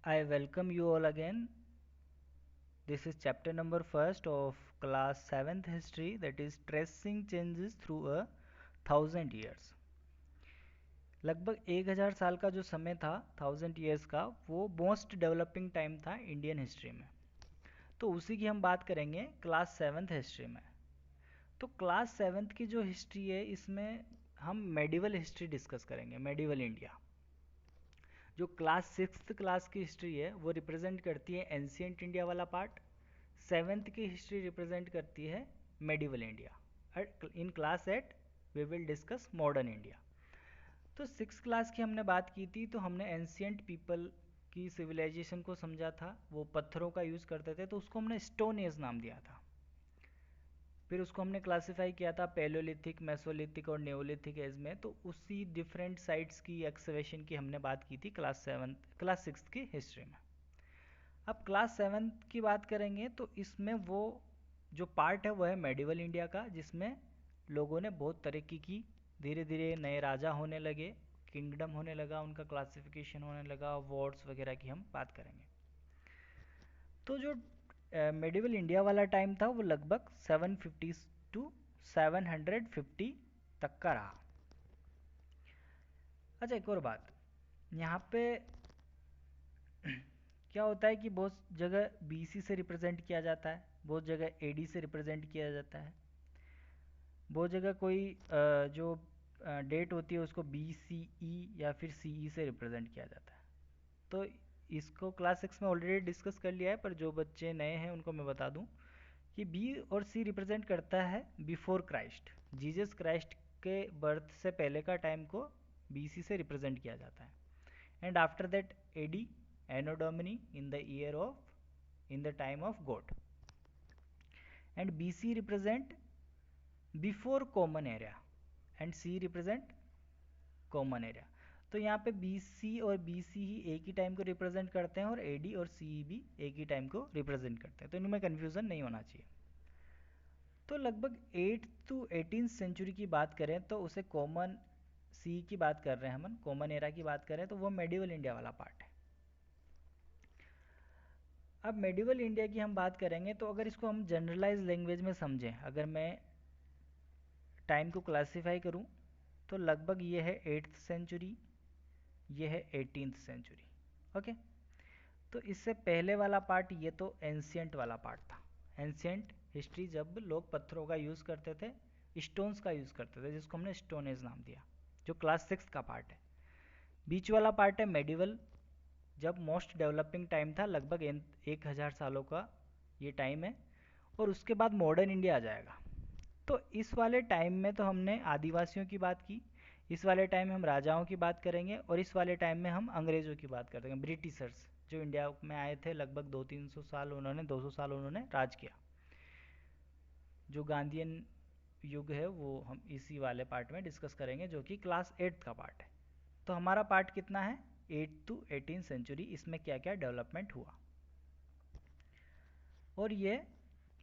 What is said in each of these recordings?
I welcome you all again. This is chapter number first of class 7th history, that is tracing changes through a 1000 years. लगभग 1000 साल का जो समय था 1000 years का, वो मोस्ट डेवलपिंग टाइम था इंडियन हिस्ट्री में। तो उसी की हम बात करेंगे क्लास 7th हिस्ट्री में। तो क्लास 7th की जो हिस्ट्री है, इसमें हम मेडिवल हिस्ट्री डिस्कस करेंगे, मेडिवल इंडिया। जो क्लास 6th क्लास की हिस्ट्री है वो रिप्रेजेंट करती है एंशियंट इंडिया वाला पार्ट। 7th की हिस्ट्री रिप्रेजेंट करती है medieval India. In class 8 we will discuss modern India. तो 6th क्लास की हमने बात की थी, तो हमने एंशियंट पीपल की सिविलाइजेशन को समझा था। वो पत्थरों का यूज़ करते थे, तो उसको हमने स्टोन एज नाम दिया था। फिर उसको हमने क्लासिफाई किया था पैलियोलिथिक, मेसोलिथिक और नियोलिथिक एज में। तो उसी डिफरेंट साइट्स की एक्सकवेशन की हमने बात की थी क्लास 6 की हिस्ट्री में। अब क्लास 7 की बात करेंगे, तो इसमें वो जो पार्ट है वो है मेडिवल इंडिया का, जिसमें लोगों ने बहुत तरक्की की। धीरे धीरे नए राजा होने लगे, किंगडम होने लगा, उनका क्लासिफिकेशन होने लगा, वॉर्ड्स वगैरह की हम बात करेंगे। तो जो मेडिवल इंडिया वाला टाइम था वो लगभग 750 टू 750 तक का रहा। अच्छा, एक और बात यहाँ पे क्या होता है कि बहुत जगह बीसी से रिप्रेजेंट किया जाता है, बहुत जगह एडी से रिप्रेजेंट किया जाता है, बहुत जगह कोई जो डेट होती है उसको बीसीई या फिर सीई से रिप्रेजेंट किया जाता है। तो इसको क्लास 6 में ऑलरेडी डिस्कस कर लिया है, पर जो बच्चे नए हैं उनको मैं बता दूं कि बी और सी रिप्रेजेंट करता है बिफोर क्राइस्ट। जीसस क्राइस्ट के बर्थ से पहले का टाइम को बीसी से रिप्रेजेंट किया जाता है। And after that AD, anno domini, in the year of in the time of God. And BC represent before common era and C represent common era. तो यहाँ पे बीसी और बीसी ही एक ही टाइम को रिप्रेजेंट करते हैं, और एडी और सी भी एक ही टाइम को रिप्रेजेंट करते हैं। तो इनमें कन्फ्यूज़न नहीं होना चाहिए। तो लगभग 8 to 18 सेंचुरी की बात करें तो उसे कॉमन सी की बात कर रहे हैं, हम कॉमन एरा की बात करें तो वो मेडिवल इंडिया वाला पार्ट है। अब मेडिवल इंडिया की हम बात करेंगे, तो अगर इसको हम जनरलाइज लैंग्वेज में समझें, अगर मैं टाइम को क्लासीफाई करूं, तो लगभग ये है 8th सेंचुरी, ये है 18th सेंचुरी। ओके, तो इससे पहले वाला पार्ट ये तो एंशियंट वाला पार्ट था। एंशियंट हिस्ट्री जब लोग पत्थरों का यूज़ करते थे, स्टोन्स का यूज़ करते थे, जिसको हमने स्टोन एज नाम दिया, जो क्लास 6 का पार्ट है। बीच वाला पार्ट है मेडिवल, जब मोस्ट डेवलपिंग टाइम था, लगभग 1000 सालों का ये टाइम है। और उसके बाद मॉडर्न इंडिया आ जाएगा। तो इस वाले टाइम में तो हमने आदिवासियों की बात की, इस वाले टाइम में हम राजाओं की बात करेंगे, और इस वाले टाइम में हम अंग्रेज़ों की बात करेंगे, ब्रिटिशर्स जो इंडिया में आए थे। लगभग 200-300 साल उन्होंने, 200 साल उन्होंने राज किया। जो गांधीयन युग है वो हम इसी वाले पार्ट में डिस्कस करेंगे, जो कि क्लास 8 का पार्ट है। तो हमारा पार्ट कितना है, 8 to 18 सेंचुरी, इसमें क्या क्या डेवलपमेंट हुआ। और ये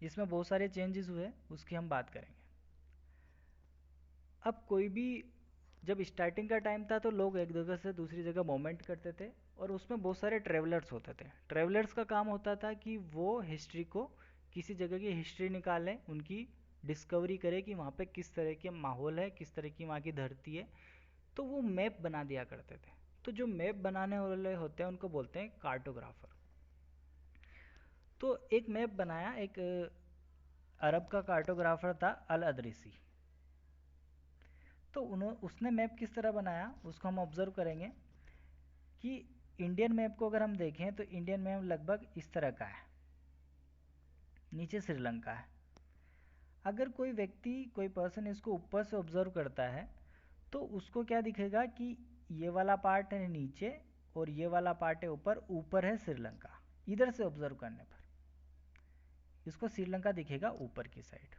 इसमें बहुत सारे चेंजेस हुए, उसकी हम बात करेंगे। अब कोई भी, जब स्टार्टिंग का टाइम था तो लोग एक जगह से दूसरी जगह मूवमेंट करते थे, और उसमें बहुत सारे ट्रेवलर्स होते थे। ट्रेवलर्स का काम होता था कि वो हिस्ट्री को, किसी जगह की हिस्ट्री निकालें, उनकी डिस्कवरी करें कि वहाँ पे किस तरह के माहौल है, किस तरह की वहाँ की धरती है। तो वो मैप बना दिया करते थे। तो जो मैप बनाने वाले होते हैं उनको बोलते हैं कार्टोग्राफर। तो एक मैप बनाया, एक अरब का कार्टोग्राफर था अल अदरीसी। तो उसने मैप किस तरह बनाया उसको हम ऑब्जर्व करेंगे कि इंडियन मैप को अगर हम देखें तो इंडियन मैप लगभग इस तरह का है, नीचे श्रीलंका है। अगर कोई व्यक्ति, कोई पर्सन इसको ऊपर से ऑब्जर्व करता है तो उसको क्या दिखेगा कि ये वाला पार्ट है नीचे और ये वाला पार्ट है ऊपर, ऊपर है श्रीलंका। इधर से ऑब्जर्व करने पर इसको श्रीलंका दिखेगा ऊपर की साइड।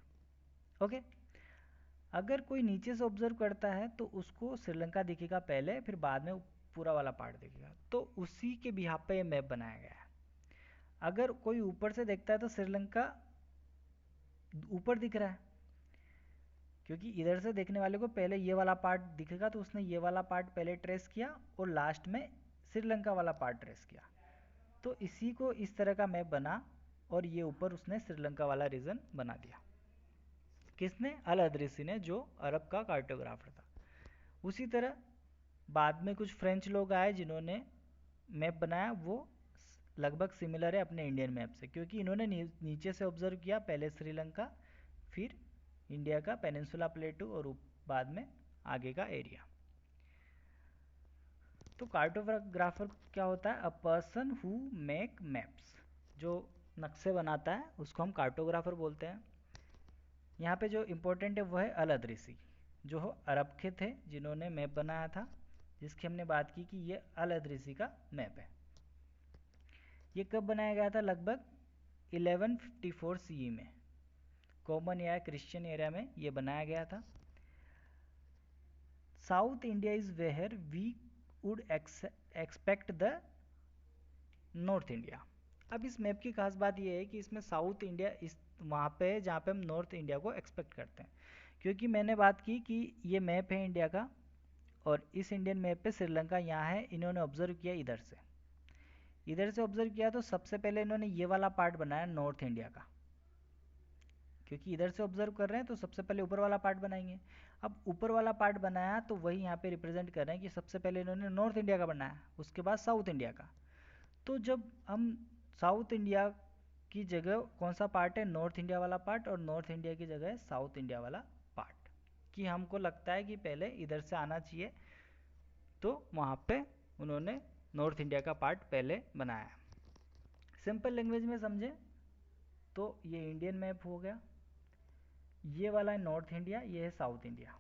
ओके, अगर कोई नीचे से ऑब्जर्व करता है तो उसको श्रीलंका दिखेगा पहले, फिर बाद में पूरा वाला पार्ट दिखेगा। तो उसी के बिहाफ पे ये मैप बनाया गया है। अगर कोई ऊपर से देखता है तो श्रीलंका ऊपर दिख रहा है, क्योंकि इधर से देखने वाले को पहले ये वाला पार्ट दिखेगा, तो उसने ये वाला पार्ट पहले ट्रेस किया और लास्ट में श्रीलंका वाला पार्ट ट्रेस किया। तो इसी को इस तरह का मैप बना और ये ऊपर उसने श्रीलंका वाला रीजन बना दिया। किसने? अल अदरीसी ने, जो अरब का कार्टोग्राफर था। उसी तरह बाद में कुछ फ्रेंच लोग आए जिन्होंने मैप बनाया, वो लगभग सिमिलर है अपने इंडियन मैप से, क्योंकि इन्होंने नीचे से ऑब्जर्व किया, पहले श्रीलंका, फिर इंडिया का पेनिनसुला प्लेटू और बाद में आगे का एरिया। तो कार्टोग्राफर क्या होता है? A person who make maps, जो नक्शे बनाता है उसको हम कार्टोग्राफर बोलते हैं। यहाँ पे जो इम्पोर्टेंट है वो है अल अदरीसी, जो अरब के थे जिन्होंने मैप बनाया था, जिसकी हमने बात की कि ये अल अदरीसी का मैप है। ये कब बनाया गया था? लगभग 1154 CE में, कॉमन या क्रिश्चियन एरिया में ये बनाया गया था। South India is where we would expect the North India. अब इस मैप की खास बात यह है कि इसमें साउथ इंडिया इस वहाँ पे है जहाँ पे हम नॉर्थ इंडिया को एक्सपेक्ट करते हैं, क्योंकि मैंने बात की कि ये मैप है इंडिया का और इस इंडियन मैप पे श्रीलंका यहाँ है। इन्होंने ऑब्जर्व किया इधर से ऑब्जर्व किया, तो सबसे पहले इन्होंने ये वाला पार्ट बनाया नॉर्थ इंडिया का, क्योंकि इधर से ऑब्जर्व कर रहे हैं तो सबसे पहले ऊपर वाला पार्ट बनाएंगे। अब ऊपर वाला पार्ट बनाया तो वही यहाँ पे रिप्रेजेंट कर रहे हैं कि सबसे पहले इन्होंने नॉर्थ इंडिया का बनाया, उसके बाद साउथ इंडिया का। तो जब हम साउथ इंडिया की जगह कौन सा पार्ट है? नॉर्थ इंडिया वाला पार्ट, और नॉर्थ इंडिया की जगह है साउथ इंडिया वाला पार्ट, कि हमको लगता है कि पहले इधर से आना चाहिए, तो वहाँ पे उन्होंने नॉर्थ इंडिया का पार्ट पहले बनाया। सिंपल लैंग्वेज में समझे तो ये इंडियन मैप हो गया, ये वाला है नॉर्थ इंडिया, ये है साउथ इंडिया।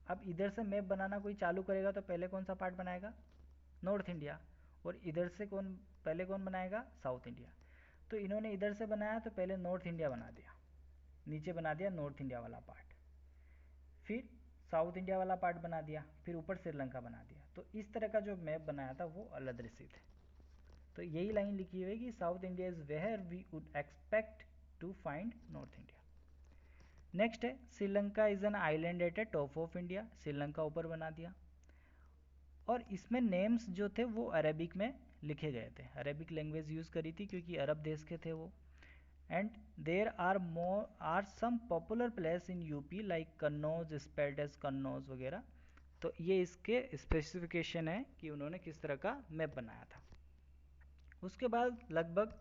अब इधर से मैप बनाना कोई चालू करेगा तो पहले कौन सा पार्ट बनाएगा? North India. और इधर से पहले कौन बनाएगा? South India. तो इन्होंने इधर से बनाया तो पहले नॉर्थ इंडिया बना दिया, नीचे बना दिया नॉर्थ इंडिया वाला पार्ट, फिर साउथ इंडिया वाला पार्ट बना दिया, फिर ऊपर श्रीलंका बना दिया। तो इस तरह का जो मैप बनाया था वो अल अदरीसी थे। तो यही लाइन लिखी हुई है कि South India is where we would expect to find North India. Next है Sri Lanka is an island at a top of India, Sri Lanka ऊपर बना दिया। और इसमें नेम्स जो थे वो अरेबिक में लिखे गए थे, अरेबिक लैंग्वेज यूज़ करी थी क्योंकि अरब देश के थे वो। And there are some popular place in UP like Kannauj, स्पेल्टस कन्नौज वगैरह। तो ये इसके स्पेसिफिकेशन है कि उन्होंने किस तरह का मैप बनाया था। उसके बाद लगभग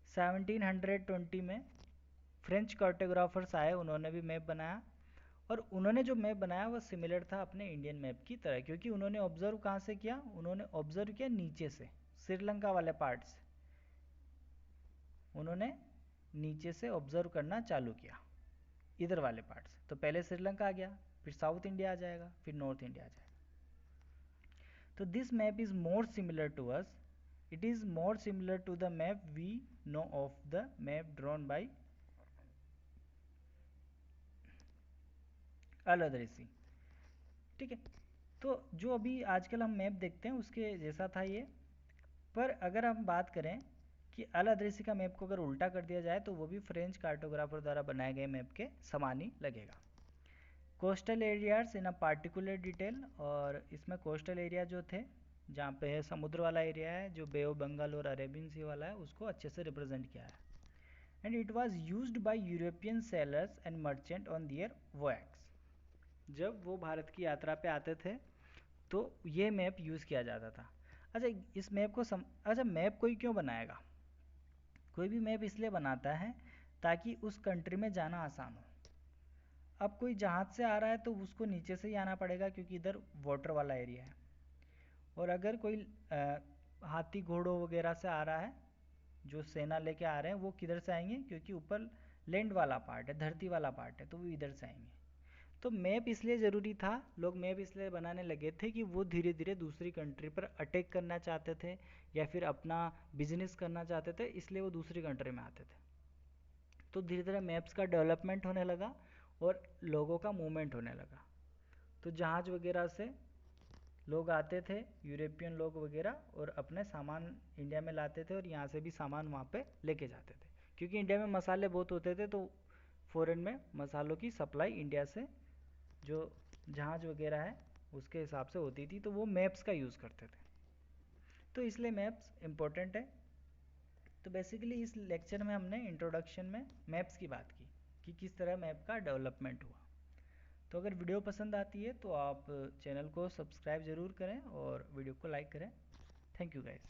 1720 में फ्रेंच कार्टोग्राफर्स आए, उन्होंने भी मैप बनाया, और उन्होंने जो मैप बनाया वो सिमिलर था अपने इंडियन मैप की तरह, क्योंकि उन्होंने ऑब्जर्व कहाँ से किया? उन्होंने ऑब्जर्व किया नीचे से, श्रीलंका वाले पार्ट से उन्होंने नीचे से ऑब्जर्व करना चालू किया, इधर वाले पार्ट से। तो पहले श्रीलंका आ गया, फिर साउथ इंडिया आ जाएगा, फिर नॉर्थ इंडिया आ जाएगा। तो this map is more similar to us, it is more similar to the map we know of the map drawn by Al Idrisi. ठीक है, तो जो अभी आजकल हम मैप देखते हैं उसके जैसा था ये। पर अगर हम बात करें कि अल अदरीसी का मैप को अगर उल्टा कर दिया जाए तो वो भी फ्रेंच कार्टोग्राफर द्वारा बनाए गए मैप के समान ही लगेगा। Coastal areas in a particular detail, और इसमें कोस्टल एरिया जो थे जहाँ पे है समुद्र वाला एरिया है, जो बे ऑफ बंगाल और अरेबियन सी वाला है, उसको अच्छे से रिप्रेजेंट किया है। And it was used by European sailors and merchant on their voyages. जब वो भारत की यात्रा पे आते थे तो ये मैप यूज़ किया जाता था। अच्छा, इस मैप को अच्छा, मैप कोई क्यों बनाएगा? कोई भी मैप इसलिए बनाता है ताकि उस कंट्री में जाना आसान हो। अब कोई जहाज़ से आ रहा है तो उसको नीचे से ही आना पड़ेगा क्योंकि इधर वाटर वाला एरिया है, और अगर कोई हाथी घोड़ों वगैरह से आ रहा है, जो सेना लेके आ रहे हैं, वो किधर से आएंगे? क्योंकि ऊपर लैंड वाला पार्ट है, धरती वाला पार्ट है, तो वो इधर से आएंगे। तो मैप इसलिए ज़रूरी था, लोग मैप इसलिए बनाने लगे थे कि वो धीरे धीरे दूसरी कंट्री पर अटैक करना चाहते थे या फिर अपना बिजनेस करना चाहते थे, इसलिए वो दूसरी कंट्री में आते थे। तो धीरे धीरे मैप्स का डेवलपमेंट होने लगा और लोगों का मूवमेंट होने लगा। तो जहाज़ वगैरह से लोग आते थे, यूरोपियन लोग वगैरह, और अपने सामान इंडिया में लाते थे और यहाँ से भी सामान वहाँ पे लेके जाते थे, क्योंकि इंडिया में मसाले बहुत होते थे, तो फ़ॉरेन में मसालों की सप्लाई इंडिया से जो जहाज वगैरह है उसके हिसाब से होती थी, तो वो मैप्स का यूज़ करते थे। तो इसलिए मैप्स इम्पोर्टेंट है। तो बेसिकली इस लेक्चर में हमने इंट्रोडक्शन में मैप्स की बात की कि किस तरह मैप का डेवलपमेंट हुआ। तो अगर वीडियो पसंद आती है तो आप चैनल को सब्सक्राइब ज़रूर करें और वीडियो को लाइक करें। Thank you guys.